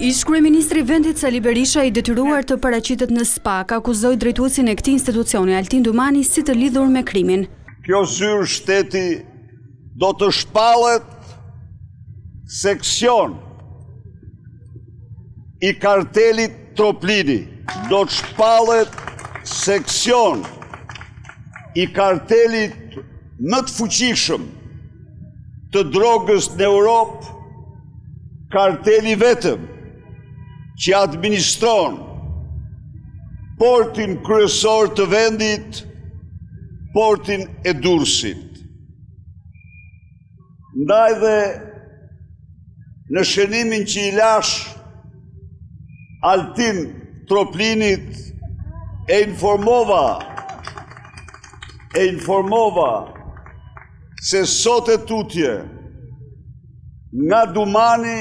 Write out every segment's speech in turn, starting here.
Ish-kryeministri i vendit Sali Berisha, i detyruar të paraqitet në SPAK, akuzoi drejtuesin e këtij institucioni Altin Dumani si të lidhur me krimin. Kjo zyrë shteti do të shpallet seksion i kartelit Troplini. Do të shpallet seksion i kartelit më të fuqishëm të drogës në Europë, karteli vetëm që administron portin kryesor të vendit, portin e Durrësit. Ndaj dhe në shënimin që i lash Altin Troplinit e informova se sot e tutje nga Dumani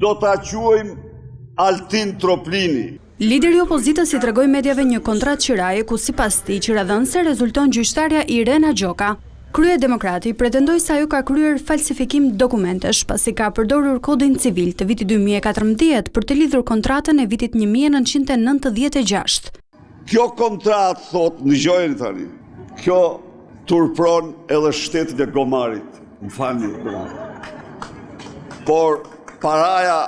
do ta quajmë Altin Troplini. Lideri i opozitës i tregoi mediave një kontratë qiraje ku sipas tij qiradhënëse rezulton gjyqtarja Irena Gjoka. Kryedemokrati pretendoi se ajo ka kryer falsifikim dokumentesh pasi ka përdorur kodin civil të vitit 2014 për të lidhur kontratën e vitit 1996. Kjo kontratë, thot, dëgjojeni tani, kjo turpron edhe shtetin e Gomarit. Më falni. Por paraja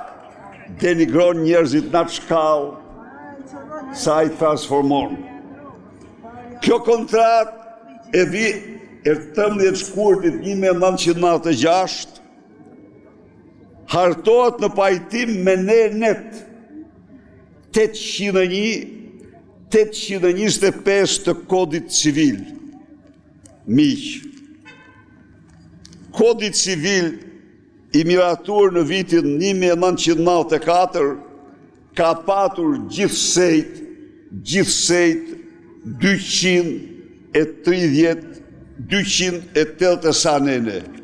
denigron njerëzit në atë shkallë sa i transformon. Kjo kontratë e 13 shkurtit 1996 hartohet në pajtim me net 825 të kodit civil. Miq, kodi civil i miratur në vitin 1994 ka patur gjithsejt 280 sanene.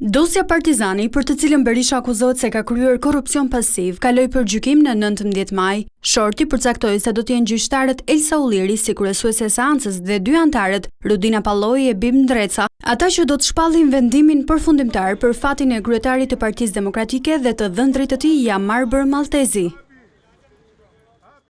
Dosja Partizani, për të cilën Berisha akuzohet se ka kryer korrupsion pasiv, kaloi për gjykim në 19 maj. Shorti përcaktoi se do të jenë gjyqtarët Elsa Ulliri si kryesuese e seancës dhe 2 anëtarët, Rudina Palloi e Bim Ndreca, ata që do të shpallin vendimin përfundimtar për fatin e kryetarit të Partisë Demokratike dhe të dhëndrit të tij Jamar Maltezi.